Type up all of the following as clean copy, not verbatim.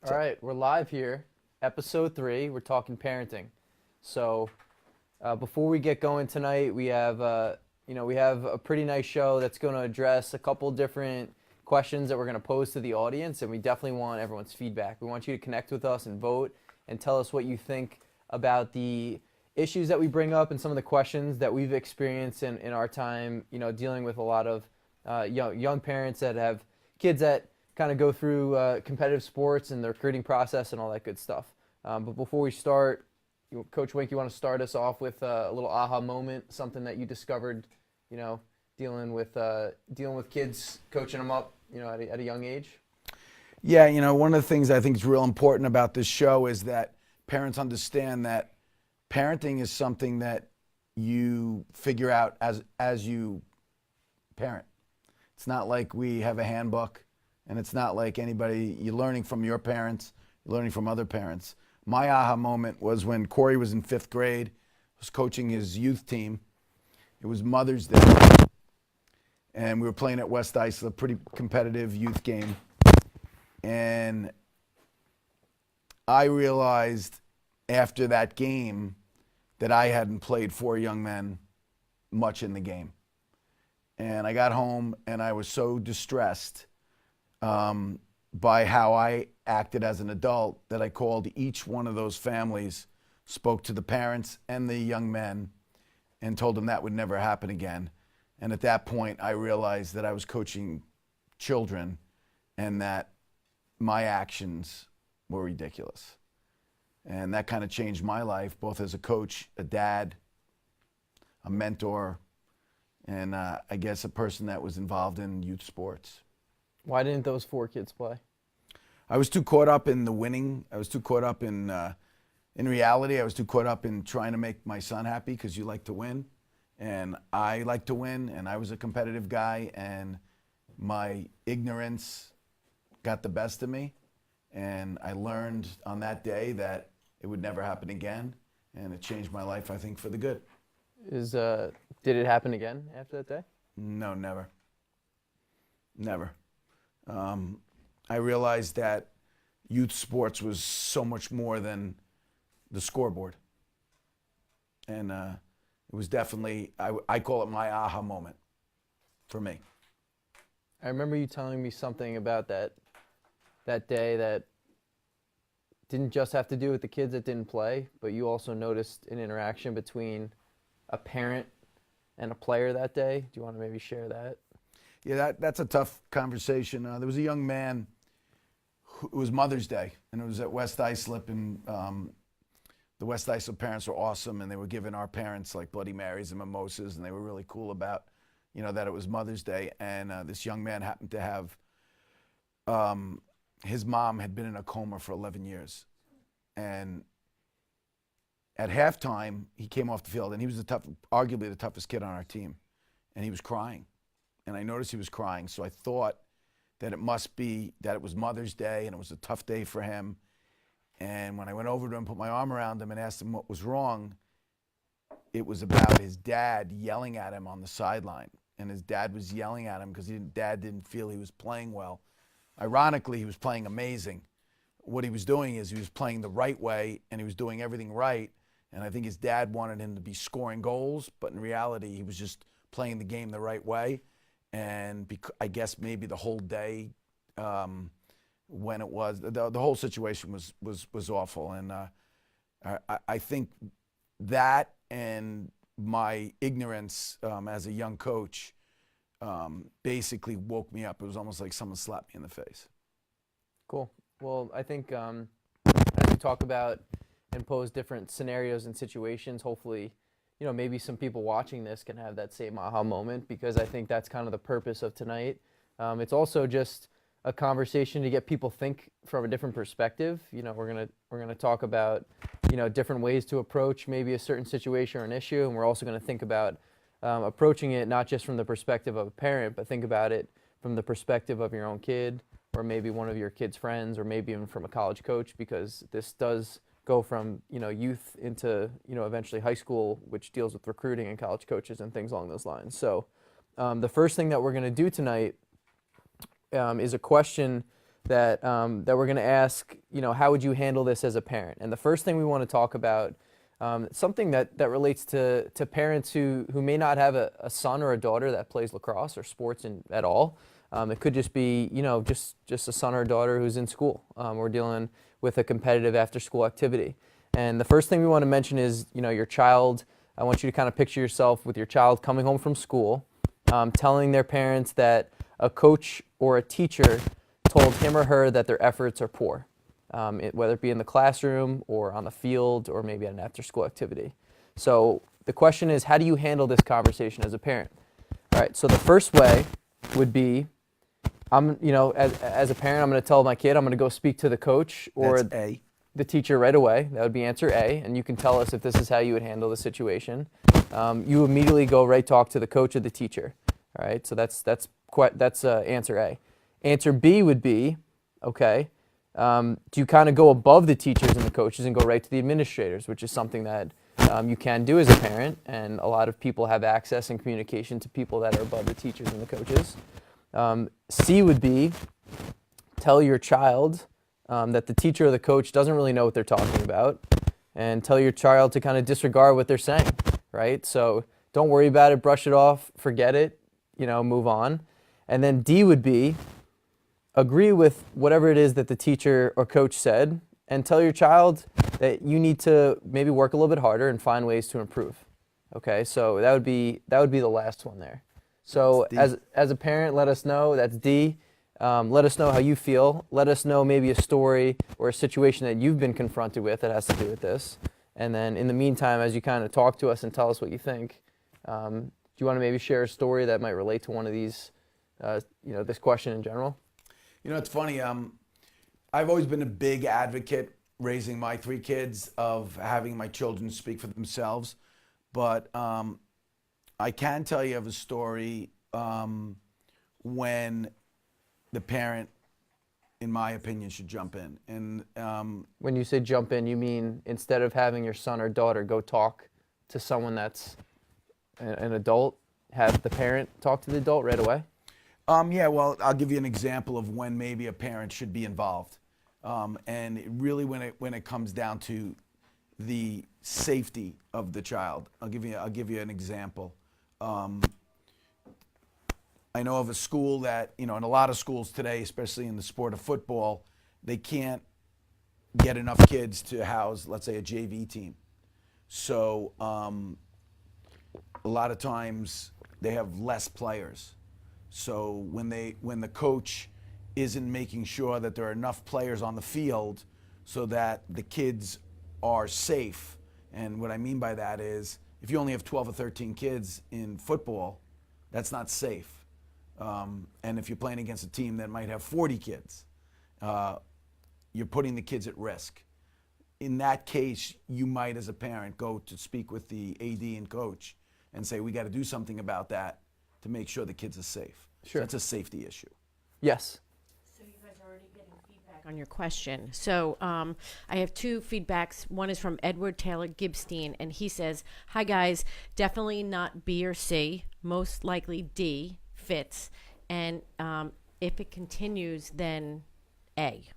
All right, we're live here, episode 3. We're talking parenting. So, before we get going tonight, we have a pretty nice show that's going to address a couple different questions that we're going to pose to the audience, and we definitely want everyone's feedback. We want you to connect with us and vote and tell us what you think about the issues that we bring up and some of the questions that we've experienced in our time, dealing with a lot of young parents that have kids that kind of go through competitive sports and the recruiting process and all that good stuff. But before we start, Coach Wink, you want to start us off with a little aha moment, something that you discovered, dealing with kids, coaching them up, at a young age? Yeah, one of the things I think is real important about this show is that parents understand that parenting is something that you figure out as you parent. It's not like we have a handbook, and it's not like you're learning from your parents, you're learning from other parents. My aha moment was when Corey was in 5th grade, was coaching his youth team. It was Mother's Day, and we were playing at West Islip, a pretty competitive youth game. And I realized after that game that I hadn't played 4 young men much in the game. And I got home and I was so distressed by how I acted as an adult that I called each one of those families, spoke to the parents and the young men, and told them that would never happen again. And at that point, I realized that I was coaching children and that my actions were ridiculous. And that kind of changed my life, both as a coach, a dad, a mentor, and I guess a person that was involved in youth sports. Why didn't those 4 kids play? I was too caught up in the winning. I was too caught up in reality. I was too caught up in trying to make my son happy because you like to win. And I like to win, and I was a competitive guy, and my ignorance got the best of me. And I learned on that day that it would never happen again, and it changed my life, I think, for the good. Did it happen again after that day? No, never. Never. I realized that youth sports was so much more than the scoreboard. And it was definitely, I call it my aha moment for me. I remember you telling me something about that day that didn't just have to do with the kids that didn't play, but you also noticed an interaction between a parent and a player that day. Do you want to maybe share that? Yeah, that's a tough conversation. There was a young man, it was Mother's Day, and it was at West Islip, and the West Islip parents were awesome, and they were giving our parents like Bloody Marys and mimosas, and they were really cool about, that it was Mother's Day. And this young man happened to have, his mom had been in a coma for 11 years. And at halftime, he came off the field, and he was arguably the toughest kid on our team, and he was crying. And I noticed he was crying, so I thought that it must be that it was Mother's Day and it was a tough day for him. And when I went over to him, put my arm around him and asked him what was wrong, it was about his dad yelling at him on the sideline. And his dad was yelling at him because dad didn't feel he was playing well. Ironically, he was playing amazing. What he was doing is he was playing the right way and he was doing everything right. And I think his dad wanted him to be scoring goals, but in reality, he was just playing the game the right way. And I guess maybe the whole day, when it was the whole situation was awful. And I think that and my ignorance as a young coach basically woke me up. It was almost like someone slapped me in the face. Cool. Well, I think as we talk about and pose different scenarios and situations, hopefully, maybe some people watching this can have that same aha moment, because I think that's kind of the purpose of tonight. It's also just a conversation to get people think from a different perspective. We're gonna talk about different ways to approach maybe a certain situation or an issue, and we're also going to think about approaching it not just from the perspective of a parent, but think about it from the perspective of your own kid, or maybe one of your kid's friends, or maybe even from a college coach, because this does go from youth into eventually high school, which deals with recruiting and college coaches and things along those lines. So the first thing that we're going to do tonight is a question that we're going to ask how would you handle this as a parent? And the first thing we want to talk about, something that relates to parents who may not have a son or a daughter that plays lacrosse or sports at all. It could just be, just a son or a daughter who's in school or dealing with a competitive after-school activity. And the first thing we want to mention is, your child. I want you to kind of picture yourself with your child coming home from school, telling their parents that a coach or a teacher told him or her that their efforts are poor, whether it be in the classroom or on the field or maybe at an after-school activity. So the question is, how do you handle this conversation as a parent? All right, so the first way would be, as a parent, I'm going to tell my kid I'm going to go speak to the coach or That's A. the teacher right away. That would be answer A, and you can tell us if this is how you would handle the situation. You immediately go right talk to the coach or the teacher. All right, so that's answer A. Answer B would be, okay, do you kind of go above the teachers and the coaches and go right to the administrators, which is something that you can do as a parent, and a lot of people have access and communication to people that are above the teachers and the coaches. C would be, tell your child that the teacher or the coach doesn't really know what they're talking about, and tell your child to kind of disregard what they're saying, right? So don't worry about it, brush it off, forget it, move on. And then D would be, agree with whatever it is that the teacher or coach said, and tell your child that you need to maybe work a little bit harder and find ways to improve. Okay, so that would be the last one there. So as a parent, let us know. That's D. Let us know how you feel. Let us know maybe a story or a situation that you've been confronted with that has to do with this. And then in the meantime, as you kind of talk to us and tell us what you think, do you want to maybe share a story that might relate to one of these, this question in general? It's funny. I've always been a big advocate, raising my 3 kids, of having my children speak for themselves. But I can tell you of a story when the parent, in my opinion, should jump in. And when you say jump in, you mean instead of having your son or daughter go talk to someone that's an adult, have the parent talk to the adult right away? Yeah, well, I'll give you an example of when maybe a parent should be involved. And really when it comes down to the safety of the child. I'll give you an example. I know of a school that, in a lot of schools today, especially in the sport of football, they can't get enough kids to house, let's say, a JV team. So a lot of times they have less players. So when the coach isn't making sure that there are enough players on the field so that the kids are safe, and what I mean by that is if you only have 12 or 13 kids in football, that's not safe. And if you're playing against a team that might have 40 kids, you're putting the kids at risk. In that case, you might, as a parent, go to speak with the AD and coach and say, we got to do something about that to make sure the kids are safe. Sure. So that's a safety issue. Yes. So you guys are already getting feedback on your question. So I have 2 feedbacks. One is from Edward Taylor Gibstein, and he says, hi guys, definitely not B or C, most likely D fits. And if it continues, then A.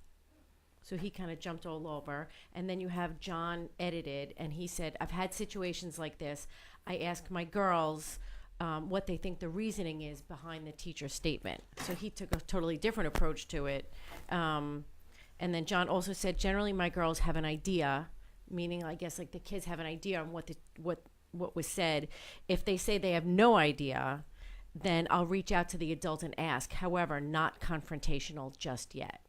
So he kind of jumped all over. And then you have John edited, and he said, I've had situations like this. I ask my girls what they think the reasoning is behind the teacher's statement. So he took a totally different approach to it. And then John also said, generally my girls have an idea, meaning I guess like the kids have an idea on what was said. If they say they have no idea, then I'll reach out to the adult and ask. However, not confrontational just yet.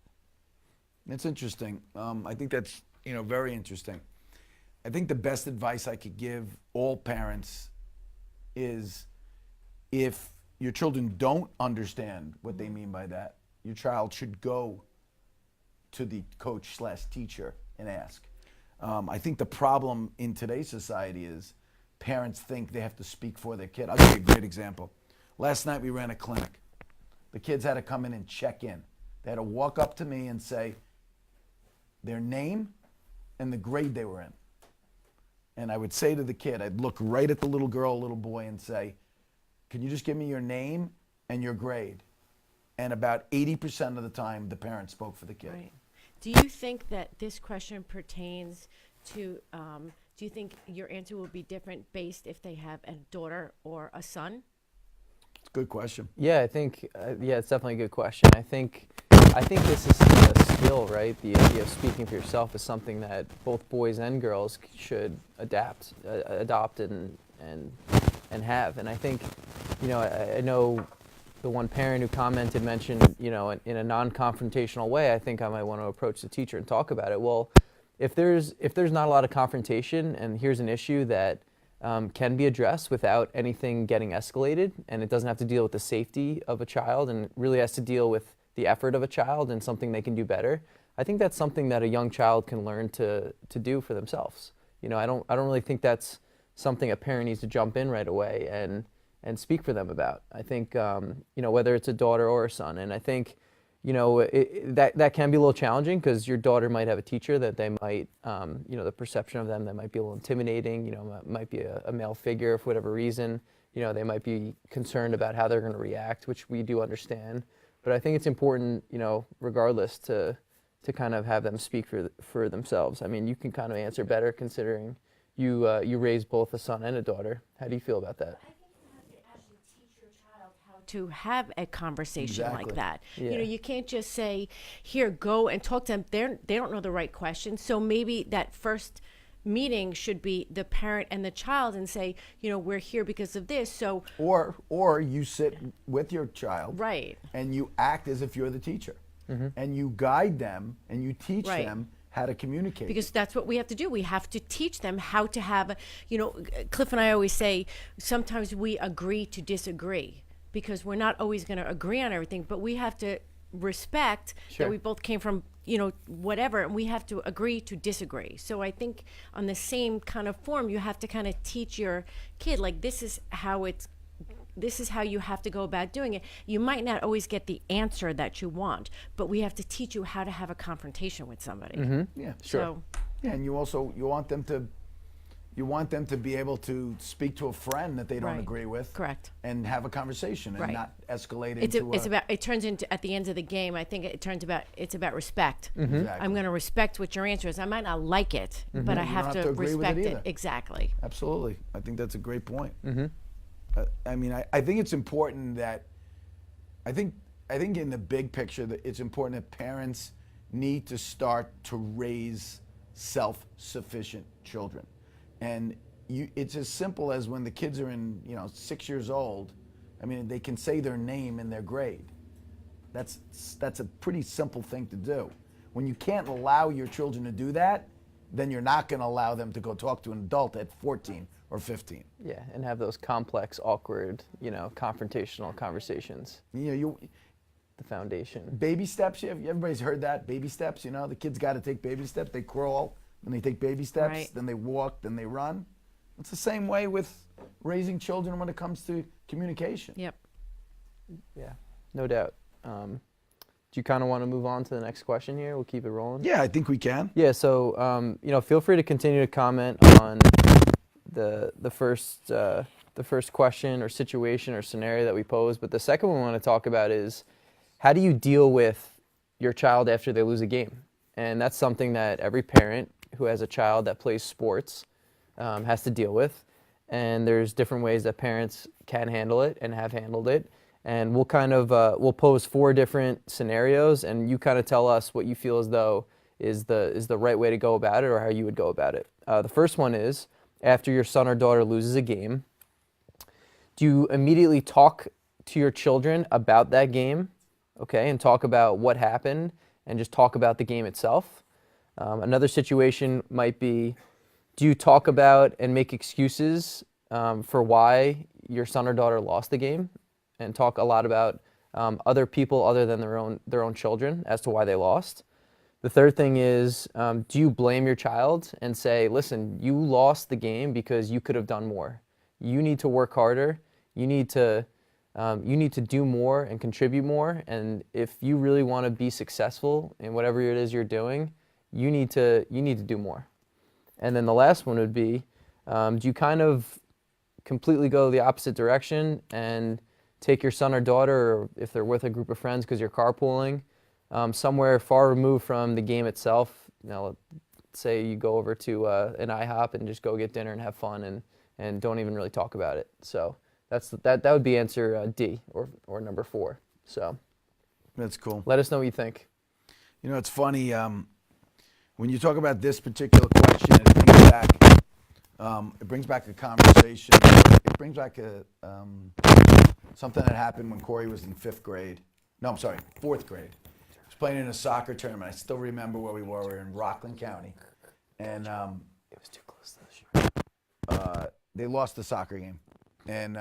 That's interesting. I think that's very interesting. I think the best advice I could give all parents is, if your children don't understand what they mean by that, your child should go to the coach/teacher and ask. I think the problem in today's society is parents think they have to speak for their kid. I'll give you a great example. Last night we ran a clinic. The kids had to come in and check in. They had to walk up to me and say their name and the grade they were in. And I would say to the kid, I'd look right at the little girl, little boy, and say, can you just give me your name and your grade? And about 80% of the time, the parent spoke for the kid. Right. Do you think that this question pertains to, do you think your answer will be different based if they have a daughter or a son? It's a good question. Yeah, I think it's definitely a good question. I think this is a skill, right? The idea of speaking for yourself is something that both boys and girls should adopt and have. And I think, I know the one parent who commented mentioned, in a non-confrontational way, I think I might want to approach the teacher and talk about it. Well, if there's not a lot of confrontation, and here's an issue that can be addressed without anything getting escalated, and it doesn't have to deal with the safety of a child, and it really has to deal with the effort of a child and something they can do better. I think that's something that a young child can learn to do for themselves. I don't really think that's something a parent needs to jump in right away and speak for them about. I think whether it's a daughter or a son, and I think that can be a little challenging because your daughter might have a teacher that they might the perception of them that might be a little intimidating. Might be a male figure for whatever reason. They might be concerned about how they're going to react, which we do understand. But I think it's important, regardless, to kind of have them speak for themselves. I mean, you can kind of answer better considering you raised both a son and a daughter. How do you feel about that? I think you have to actually teach your child how to have a conversation Exactly. like that. Yeah. You can't just say, here, go and talk to them. They don't know the right questions. So maybe that first meeting should be the parent and the child and say, we're here because of this. So Or you sit with your child, right. and you act as if you're the teacher, and you guide them and you teach Right. them how to communicate. Because that's what we have to do. We have to teach them how to have, Cliff and I always say, sometimes we agree to disagree because we're not always going to agree on everything, but we have to respect Sure. that we both came from, whatever, and we have to agree to disagree. So I think on the same kind of form, you have to kind of teach your kid, like, this is how you have to go about doing it. You might not always get the answer that you want, but we have to teach you how to have a confrontation with somebody. Yeah, Sure. So, yeah, and you want them to be able to speak to a friend that they don't Right. agree with, correct. and have a conversation and Right. not escalate It's into it turns into, at the end of the game, I think it's about respect. Exactly. I'm going to respect what your answer is. I might not like it, but I You have don't to have to agree with it respect it. either. Exactly. Absolutely. I think that's a great point. I think it's important that I think in the big picture that it's important that parents need to start to raise self-sufficient children. And it's as simple as when the kids are in 6 years old. I mean, they can say their name and their grade. That's a pretty simple thing to do. When you can't allow your children to do that, then you're not going to allow them to go talk to an adult at 14 or 15. Yeah, and have those complex, awkward, confrontational conversations. The foundation. Baby steps. Everybody's heard that. Baby steps. The kids got to take baby steps. They crawl, then they take baby steps, Right. then they walk, then they run. It's the same way with raising children when it comes to communication. Yep. Yeah, no doubt. Do you kind of want to move on to the next question here? We'll keep it rolling. Yeah, I think we can. Yeah. So feel free to continue to comment on the first question or situation or scenario that we posed. But the second one we want to talk about is how do you deal with your child after they lose a game? And that's something that every parent who has a child that plays sports has to deal with. And there's different ways that parents can handle it and have handled it. And we'll kind of we'll pose 4 different scenarios, and you kind of tell us what you feel as though is the right way to go about it, or how you would go about it. The first one is after your son or daughter loses a game, do you immediately talk to your children about that game, okay, and talk about what happened, and just talk about the game itself? Another situation might be, do you talk about and make excuses for why your son or daughter lost the game, and talk a lot about other people other than their own children as to why they lost? The third thing is, do you blame your child and say, listen, you lost the game because you could have done more. You need to work harder. You need to do more and contribute more. And if you really want to be successful in whatever it is you're doing, you need to do more. And then the last one would be, do you kind of completely go the opposite direction and take your son or daughter, or if they're with a group of friends because you're carpooling, somewhere far removed from the game itself. Let's say you go over to an IHOP and just go get dinner and have fun and don't even really talk about it. So that would be answer D or number 4. So That's cool. let us know what you think. You know, it's funny, when you talk about this particular question, it brings back a conversation. It brings back something that happened when Corey was in 5th grade. No, I'm sorry, 4th grade. He was playing in a soccer tournament. I still remember where we were. We were in Rockland County. And It was too close to the show. they lost the soccer game. And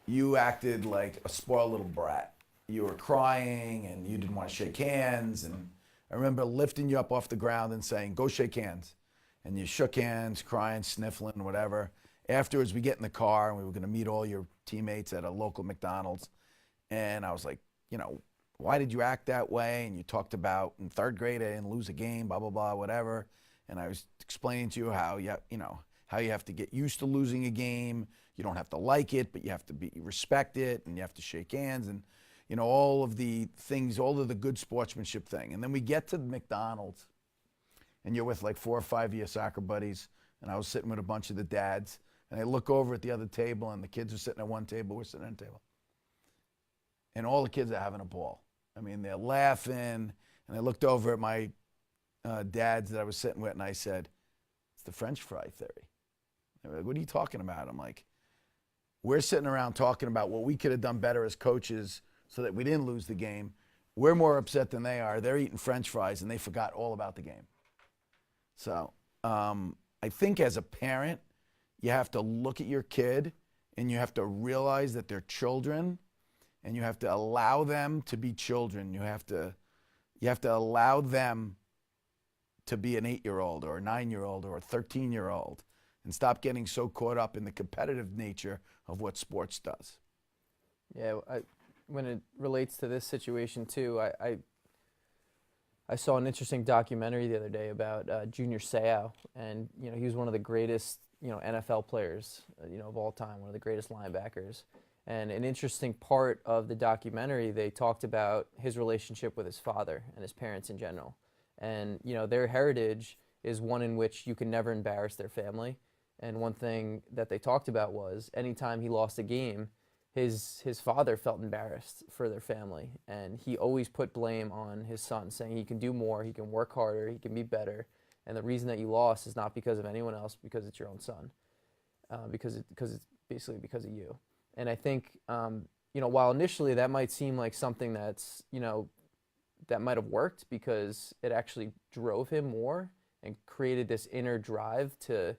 you acted like a spoiled little brat. You were crying and you didn't want to shake hands. And I remember lifting you up off the ground and saying, go shake hands. And you shook hands, crying, sniffling, whatever. Afterwards, we get in the car and we were going to meet all your teammates at a local McDonald's. And I was like, you know, why did you act that way? And you talked about in 3rd grade, I didn't lose a game, blah, blah, blah, whatever. And I was explaining to you how how you have to get used to losing a game. You don't have to like it, but you have to respect it, and you have to shake hands, and all of the things, all of the good sportsmanship thing. And then we get to McDonald's, and you're with like 4 or 5 of your soccer buddies, and I was sitting with a bunch of the dads, and I look over at the other table, and the kids are sitting at one table, we're sitting at a table. And all the kids are having a ball. I mean, they're laughing, and I looked over at my dads that I was sitting with, and I said, it's the French fry theory. They were like, what are you talking about? I'm like, we're sitting around talking about what we could have done better as coaches so that we didn't lose the game. We're more upset than they are. They're eating French fries, and they forgot all about the game. So I think as a parent, you have to look at your kid, and you have to realize that they're children, and you have to allow them to be children. You have to allow them to be an 8-year-old or a 9-year-old or a 13-year-old, and stop getting so caught up in the competitive nature of what sports does. Yeah, when it relates to this situation too, I saw an interesting documentary the other day about Junior Seau, and he was one of the greatest NFL players of all time, one of the greatest linebackers. And an interesting part of the documentary, they talked about his relationship with his father and his parents in general. And their heritage is one in which you can never embarrass their family. And one thing that they talked about was anytime he lost a game, his father felt embarrassed for their family, and he always put blame on his son, saying he can do more, he can work harder, he can be better, and the reason that you lost is not because of anyone else, because it's your own son, because it's basically because of you. And I think while initially that might seem like something that's that might have worked because it actually drove him more and created this inner drive to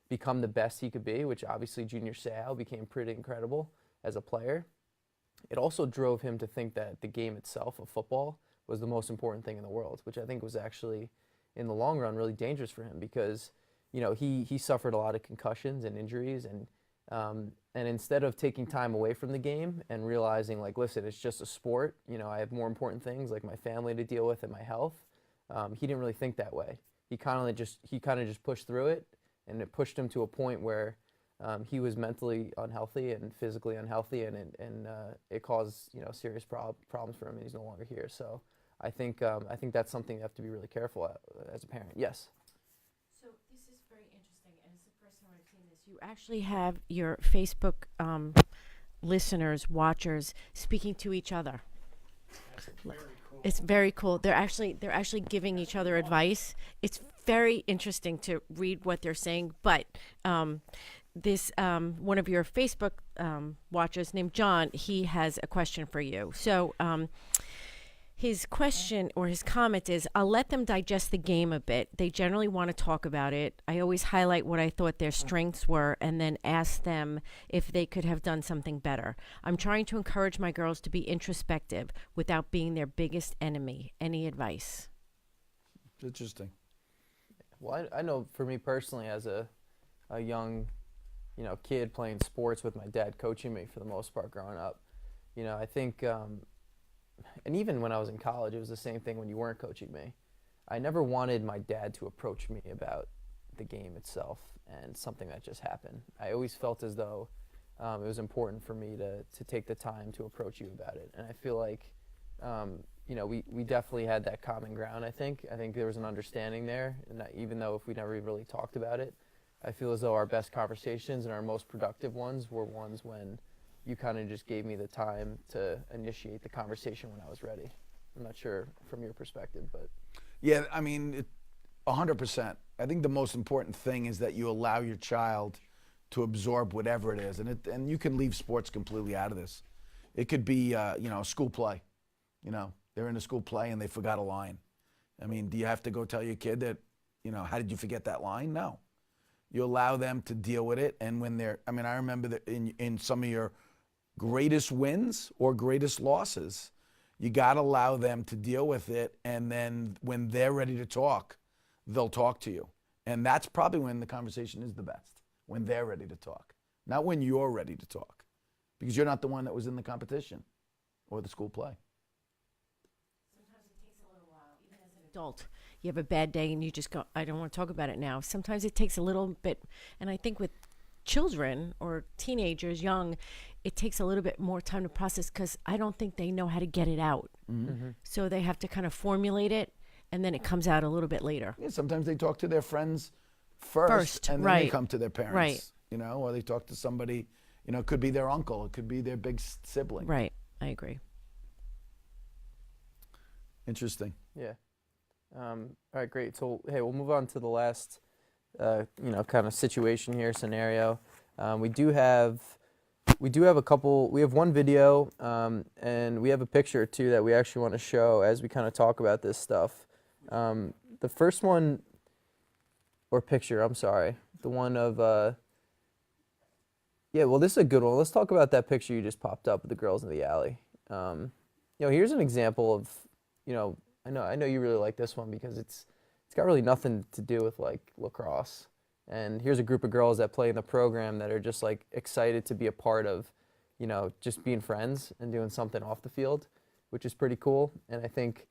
become the best he could be, which obviously Junior Seau became pretty incredible as a player. It also drove him to think that the game itself of football was the most important thing in the world, which I think was actually, in the long run, really dangerous for him because, he suffered a lot of concussions and injuries, and instead of taking time away from the game and realizing, like, listen, it's just a sport, I have more important things like my family to deal with and my health, he didn't really think that way. He kind of just pushed through it, and it pushed him to a point where he was mentally unhealthy and physically unhealthy, and it caused serious problems for him, and he's no longer here. So I think that's something you have to be really careful as a parent. Yes. So this is very interesting, and it's the first time I've seen this. You actually have your Facebook listeners, watchers, speaking to each other. That's very cool. It's very cool. They're actually giving each other advice. It's very interesting to read what they're saying. But this one of your Facebook watchers named John, he has a question for you. So his question or his comment is, I'll let them digest the game a bit. They generally want to talk about it. I always highlight what I thought their strengths were and then ask them if they could have done something better. I'm trying to encourage my girls to be introspective without being their biggest enemy. Any advice? Interesting. Well, I know for me personally, as a young, kid playing sports with my dad coaching me for the most part growing up, I think, and even when I was in college, it was the same thing when you weren't coaching me. I never wanted my dad to approach me about the game itself and something that just happened. I always felt as though it was important for me to take the time to approach you about it. And I feel like you know, we definitely had that common ground. I think there was an understanding there, and that even though if we never really talked about it, I feel as though our best conversations and our most productive ones were ones when you kind of just gave me the time to initiate the conversation when I was ready. I'm not sure from your perspective, but Yeah, I mean, 100%. I think the most important thing is that you allow your child to absorb whatever it is, and you can leave sports completely out of this. It could be, you know, a school play. You know, they're in a school play and they forgot a line. I mean, do you have to go tell your kid that, you know, how did you forget that line? No. You allow them to deal with it, and when they're, I mean, I remember that in some of your greatest wins or greatest losses, you got to allow them to deal with it, and then when they're ready to talk, they'll talk to you. And that's probably when the conversation is the best, when they're ready to talk, not when you're ready to talk, because you're not the one that was in the competition or the school play. Sometimes it takes a little while, even as an adult. You have a bad day and you just go, I don't want to talk about it now. Sometimes it takes a little bit, and I think with children or teenagers, young, it takes a little bit more time to process because I don't think they know how to get it out. So they have to kind of formulate it, and then it comes out a little bit later. Yeah, sometimes they talk to their friends first and then they right. come to their parents, Right. you know, or they talk to somebody, you know, it could be their uncle, it could be their big sibling. Right. I agree. Interesting. yeah. All right, great. So hey, we'll move on to the last, you know, kind of situation here, scenario. We do have a couple. We have one video, and we have a picture or two that we actually want to show as we kind of talk about this stuff. The first one, or picture, I'm sorry, the one of, yeah, well, this is a good one. Let's talk about that picture you just popped up with the girls in the alley. You know, here's an example of, you know, I know you really like this one because it's got really nothing to do with like lacrosse. And here's a group of girls that play in the program that are just like excited to be a part of, you know, just being friends and doing something off the field, which is pretty cool. And I think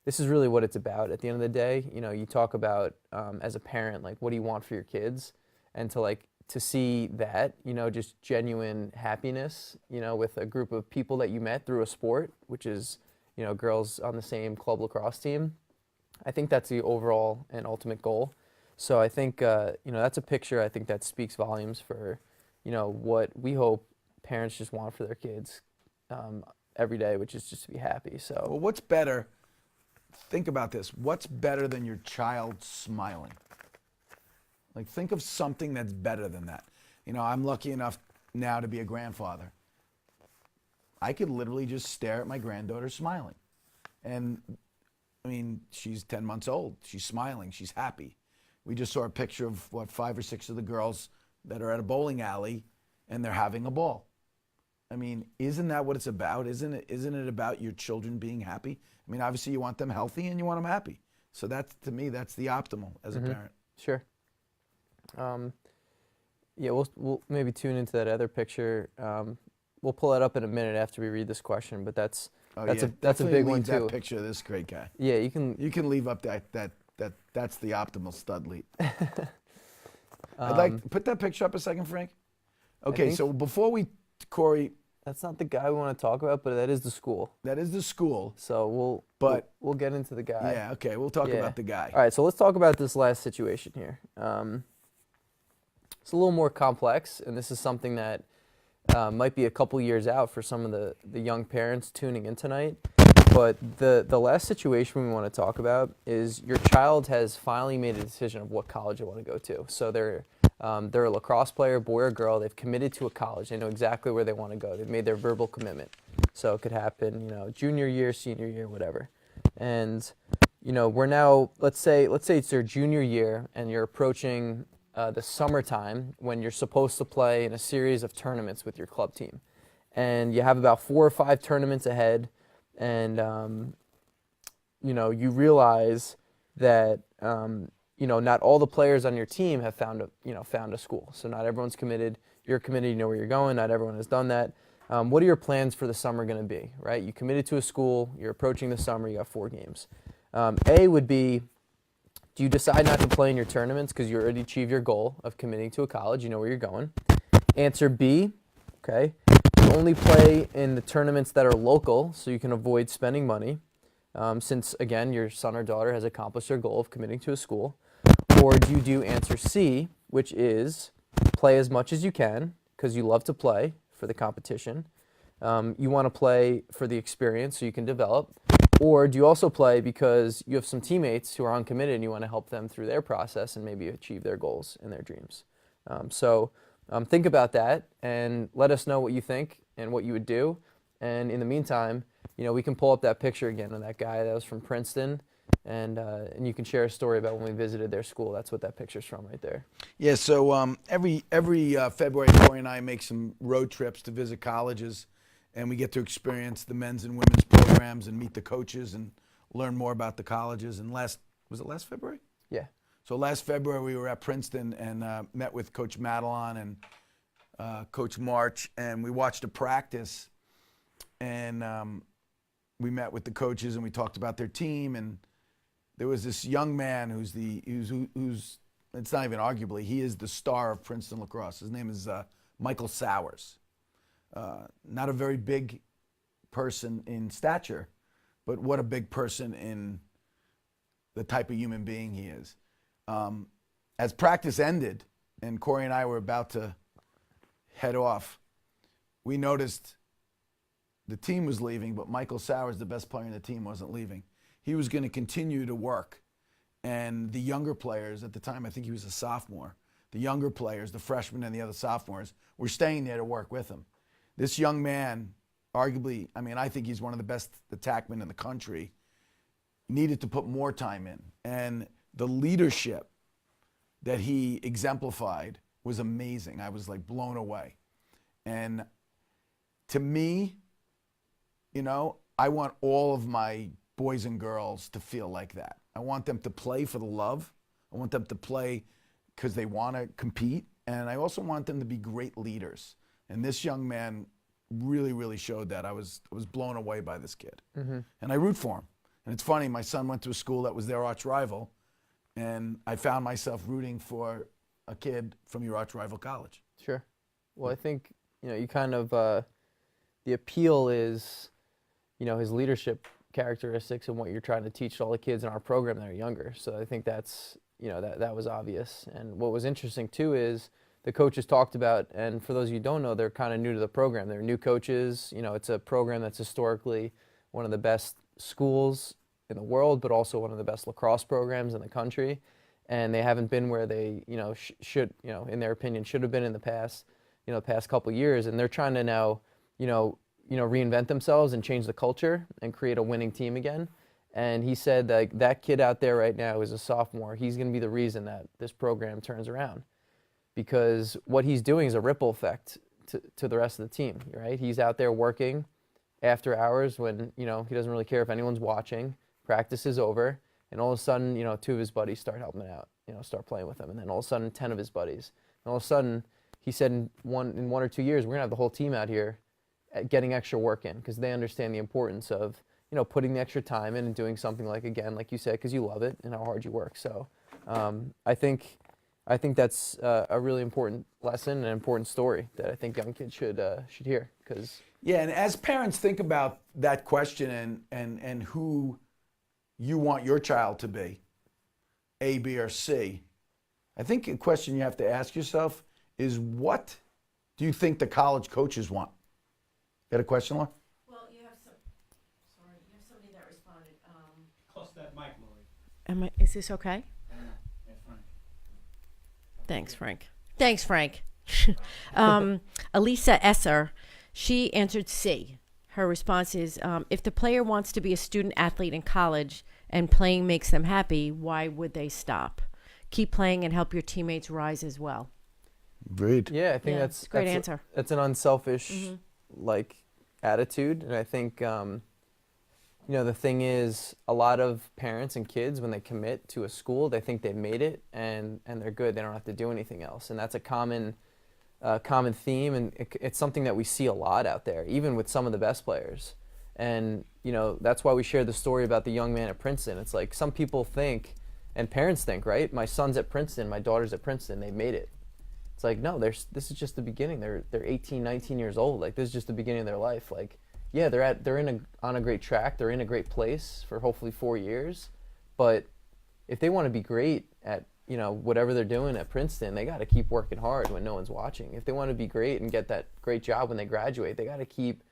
this is really what it's about at the end of the day. You know, you talk about as a parent, like, what do you want for your kids? And to see that, you know, just genuine happiness, you know, with a group of people that you met through a sport, which is, you know, girls on the same club lacrosse team. I think that's the overall and ultimate goal. So I think, you know, that's a picture I think that speaks volumes for, you know, what we hope parents just want for their kids every day, which is just to be happy. So Well, what's better? Think about this. What's better than your child smiling? Like, think of something that's better than that. You know, I'm lucky enough now to be a grandfather. I could literally just stare at my granddaughter smiling. And, I mean, she's 10 months old. She's smiling. She's happy. We just saw a picture of, 5 or 6 of the girls that are at a bowling alley, and they're having a ball. I mean, isn't that what it's about? Isn't it about your children being happy? I mean, obviously you want them healthy and you want them happy. So that's, to me, that's the optimal as a parent. sure. Yeah, we'll maybe tune into that other picture. We'll pull that up in a minute after we read this question, but that's a Definitely big one leave that too. picture of this great guy. Yeah, you can. You can leave up that's the optimal stud lead. I'd like to put that picture up a second, Frank. Okay, think- so before we, Corey, That's not the guy we want to talk about, but that is the school. that is the school. So But- we'll get into the guy. Yeah, okay, we'll talk Yeah. about the guy. All right, so let's talk about this last situation here. It's a little more complex, and this is something that might be a couple years out for some of the young parents tuning in tonight. But the last situation we want to talk about is your child has finally made a decision of what college they want to go to. So they're a lacrosse player, boy or girl. They've committed to a college. They know exactly where they want to go. They've made their verbal commitment. So it could happen, you know, junior year, senior year, whatever. And you know, we're now, let's say it's their junior year, and you're approaching the summertime when you're supposed to play in a series of tournaments with your club team. And you have about 4 or 5 tournaments ahead, and you know, you realize that you know, not all the players on your team have found a school. So not everyone's committed. You're committed, you know where you're going. Not everyone has done that. What are your plans for the summer going to be, right? You committed to a school, you're approaching the summer, you got 4 games. A would be, do you decide not to play in your tournaments because you already achieved your goal of committing to a college, you know where you're going? Answer B, okay, you only play in the tournaments that are local, so you can avoid spending money, since, again, your son or daughter has accomplished their goal of committing to a school? Or do you do answer C, which is play as much as you can because you love to play for the competition. You want to play for the experience so you can develop. Or do you also play because you have some teammates who are uncommitted and you want to help them through their process and maybe achieve their goals and their dreams? So think about that and let us know what you think and what you would do. And in the meantime, we can pull up that picture again of that guy that was from Princeton, and you can share a story about when we visited their school. That's what that picture's from right there. Yeah, so every February, Corey and I make some road trips to visit colleges, and we get to experience the men's and women's programs and meet the coaches and learn more about the colleges. And was it last February? Yeah. So last February we were at Princeton and met with Coach Madelon and Coach March, and we watched a practice, and we met with the coaches and we talked about their team. And there was this young man who's it's not even arguably, he is the star of Princeton lacrosse. His name is Michael Sowers. Not a very big person in stature, but what a big person in the type of human being he is. As practice ended and Corey and I were about to head off, we noticed the team was leaving, but Michael Sowers, the best player in the team, wasn't leaving. He was going to continue to work. And the younger players at the time, I think he was a sophomore, the younger players, the freshmen and the other sophomores, were staying there to work with him. This young man, arguably, I think he's one of the best attackmen in the country, needed to put more time in. And the leadership that he exemplified was amazing. I was like blown away. And to me, I want all of my boys and girls to feel like that. I want them to play for the love. I want them to play because they want to compete. And I also want them to be great leaders. And this young man really, really showed that. I was blown away by this kid. Mm-hmm. And I root for him. And it's funny, my son went to a school that was their arch rival, and I found myself rooting for a kid from your arch rival college. Sure. Well, I think, you kind of, the appeal is, his leadership characteristics and what you're trying to teach all the kids in our program that are younger. So I think that's, that was obvious. And what was interesting too is the coaches talked about, and for those of you who don't know, they're kind of new to the program. They're new coaches. It's a program that's historically one of the best schools in the world, but also one of the best lacrosse programs in the country. And they haven't been where they, should, in their opinion, should have been in the past, past couple of years. And they're trying to now, reinvent themselves and change the culture and create a winning team again. And he said that kid out there right now is a sophomore. He's going to be the reason that this program turns around, because what he's doing is a ripple effect to the rest of the team, right? He's out there working after hours when, he doesn't really care if anyone's watching. Practice is over, and all of a sudden, 2 of his buddies start helping him out, start playing with him. And then all of a sudden, 10 of his buddies. And all of a sudden, he said in 1 or 2 years, we're going to have the whole team out here getting extra work in, because they understand the importance of, putting the extra time in and doing something like you said, because you love it and how hard you work. So I think that's a really important lesson and an important story that I think young kids should hear. Yeah, and as parents think about that question and who you want your child to be, A, B, or C, I think a question you have to ask yourself is, what do you think the college coaches want? Got a question, Laura? Well, you have somebody that responded. Close that mic, Lori. Is this okay? Yeah, Frank. Thanks, Frank. Elisa Esser, she answered C. Her response is, if the player wants to be a student athlete in college and playing makes them happy, why would they stop? Keep playing and help your teammates rise as well. Agreed. Yeah, I think that's a great answer. That's an unselfish attitude, and I think the thing is, a lot of parents and kids, when they commit to a school, they think they've made it and they're good. They don't have to do anything else, and that's a common theme, and it's something that we see a lot out there, even with some of the best players. And that's why we shared the story about the young man at Princeton. It's like some people think, and parents think, right? My son's at Princeton, my daughter's at Princeton, they've made it. It's like, no, this is just the beginning. They're 18, 19 years old. Like, this is just the beginning of their life. Like, yeah, on a great track. They're in a great place for hopefully 4 years. But if they want to be great at, whatever they're doing at Princeton, they got to keep working hard when no one's watching. If they want to be great and get that great job when they graduate, they got to keep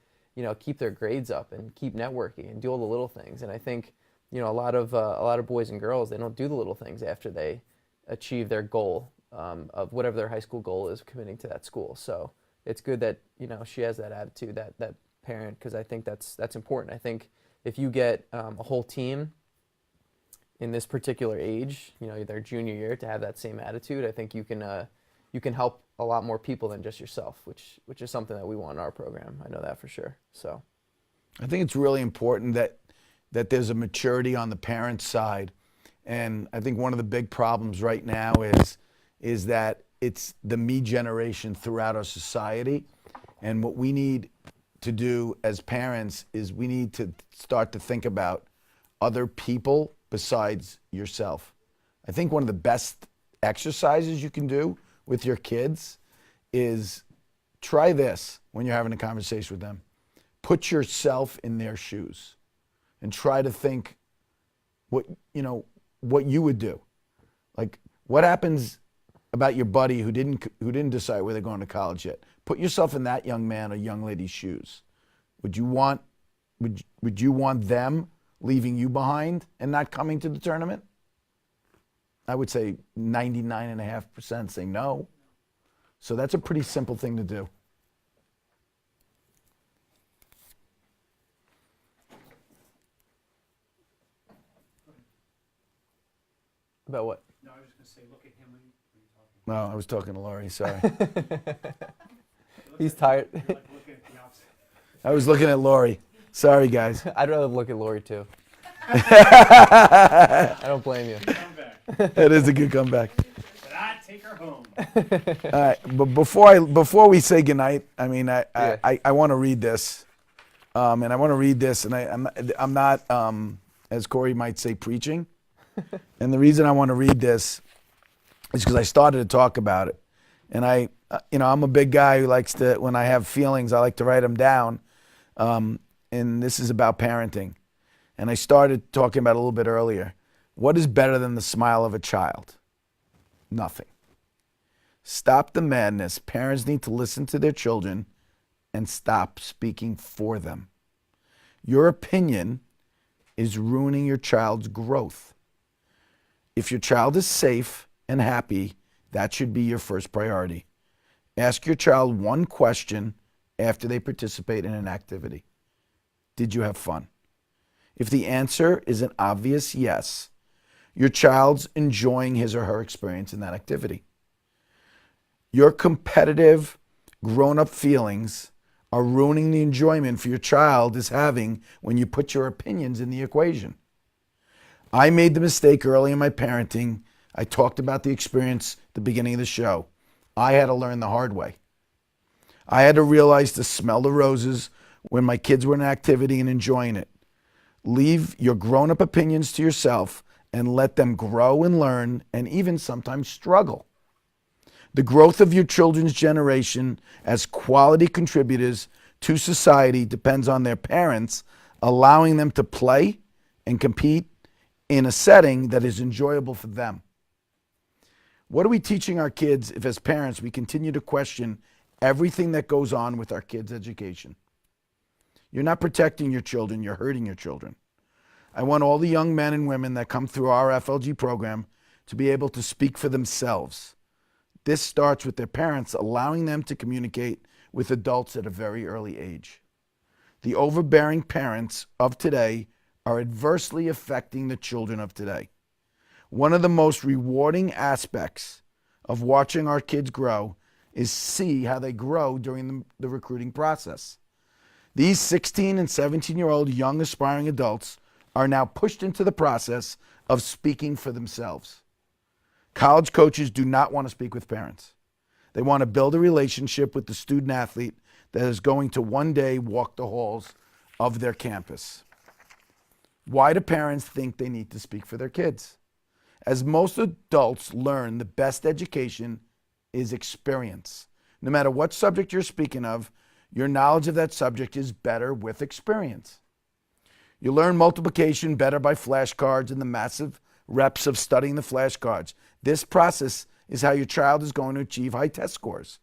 their grades up and keep networking and do all the little things. And I think, a lot of boys and girls, they don't do the little things after they achieve their goal of whatever their high school goal is, committing to that school. So it's good that she has that attitude, that parent, because I think that's important. I think if you get a whole team in this particular age, their junior year, to have that same attitude, I think you can help a lot more people than just yourself, which is something that we want in our program. I know that for sure. So I think it's really important that there's a maturity on the parent side. And I think one of the big problems right now is that it's the me generation throughout our society. And what we need to do as parents is we need to start to think about other people besides yourself. I think one of the best exercises you can do with your kids is try this when you're having a conversation with them. Put yourself in their shoes and try to think what you would do. Like, what happens about your buddy who didn't decide where they're going to college yet? Put yourself in that young man or young lady's shoes. Would you want them leaving you behind and not coming to the tournament? I would say 99.5% say no. So that's a pretty simple thing to do. About what? No, I was just going to say, look at him when you're talking. No, I was talking to Laurie, sorry. He's tired. You're like looking at the opposite. I was looking at Laurie. Sorry, guys. I'd rather look at Lori too. I don't blame you. Come back. That is a good comeback. But I'd take her home. All right, but before we say goodnight, I mean, I want to read this, and I want to read this, and I'm not as Corey might say, preaching, and the reason I want to read this is because I started to talk about it, and I'm a big guy who likes to, when I have feelings, I like to write them down, and this is about parenting, and I started talking about it a little bit earlier. What is better than the smile of a child? Nothing. Stop the madness. Parents need to listen to their children and stop speaking for them. Your opinion is ruining your child's growth. If your child is safe and happy, that should be your first priority. Ask your child one question after they participate in an activity. Did you have fun? If the answer is an obvious yes, your child's enjoying his or her experience in that activity. Your competitive, grown-up feelings are ruining the enjoyment for your child is having when you put your opinions in the equation. I made the mistake early in my parenting. I talked about the experience at the beginning of the show. I had to learn the hard way. I had to realize to smell the roses when my kids were in an activity and enjoying it. Leave your grown-up opinions to yourself and let them grow and learn and even sometimes struggle. The growth of your children's generation as quality contributors to society depends on their parents allowing them to play and compete in a setting that is enjoyable for them. What are we teaching our kids if as parents we continue to question everything that goes on with our kids' education? You're not protecting your children, you're hurting your children. I want all the young men and women that come through our FLG program to be able to speak for themselves. This starts with their parents allowing them to communicate with adults at a very early age. The overbearing parents of today are adversely affecting the children of today. One of the most rewarding aspects of watching our kids grow is see how they grow during the recruiting process. These 16 and 17-year-old young aspiring adults are now pushed into the process of speaking for themselves. College coaches do not want to speak with parents. They want to build a relationship with the student athlete that is going to one day walk the halls of their campus. Why do parents think they need to speak for their kids? As most adults learn, the best education is experience. No matter what subject you're speaking of, your knowledge of that subject is better with experience. You learn multiplication better by flashcards and the massive reps of studying the flashcards. This process is how your child is going to achieve high test scores.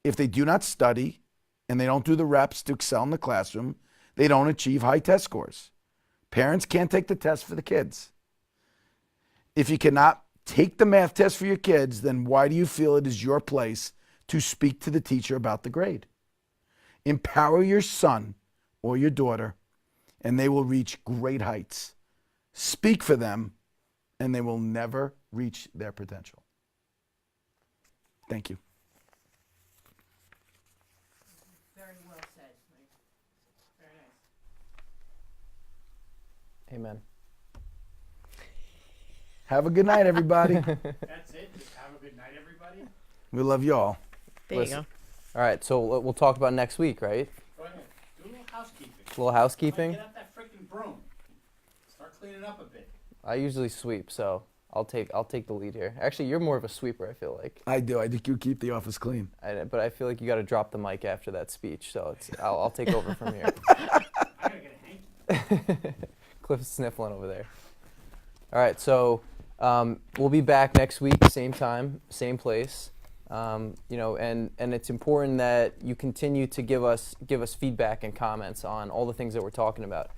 If they do not study and they don't do the reps to excel in the classroom, they don't achieve high test scores. Parents can't take the test for the kids. If you cannot take the math test for your kids, then why do you feel it is your place to speak to the teacher about the grade? Empower your son or your daughter, and they will reach great heights. Speak for them, and they will never reach their potential. Thank you. Very well said. Very nice. Amen. Have a good night, everybody. That's it. Just have a good night, everybody. We love you all. There Listen. you go. All right, so we'll talk about next week, right? Go ahead. Do a little housekeeping. A little housekeeping. Get out that freaking broom. Start cleaning up a bit. I usually sweep, so I'll take the lead here. Actually, you're more of a sweeper, I feel like. I do. I think you keep the office clean. But I feel like you got to drop the mic after that speech, so I'll take over from here. I gotta get a hanky. Cliff's sniffling over there. All right, so we'll be back next week, same time, same place. And it's important that you continue to give us feedback and comments on all the things that we're talking about.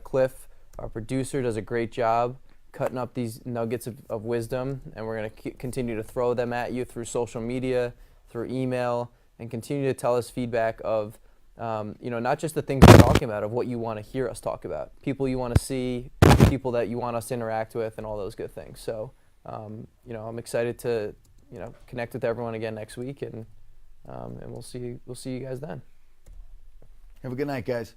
Cliff, our producer, does a great job cutting up these nuggets of wisdom, and we're going to continue to throw them at you through social media, through email, and continue to tell us feedback of, not just the things we're talking about, of what you want to hear us talk about, people you want to see, people that you want us to interact with, and all those good things. So, I'm excited to, connect with everyone again next week, and we'll see you guys then. Have a good night, guys.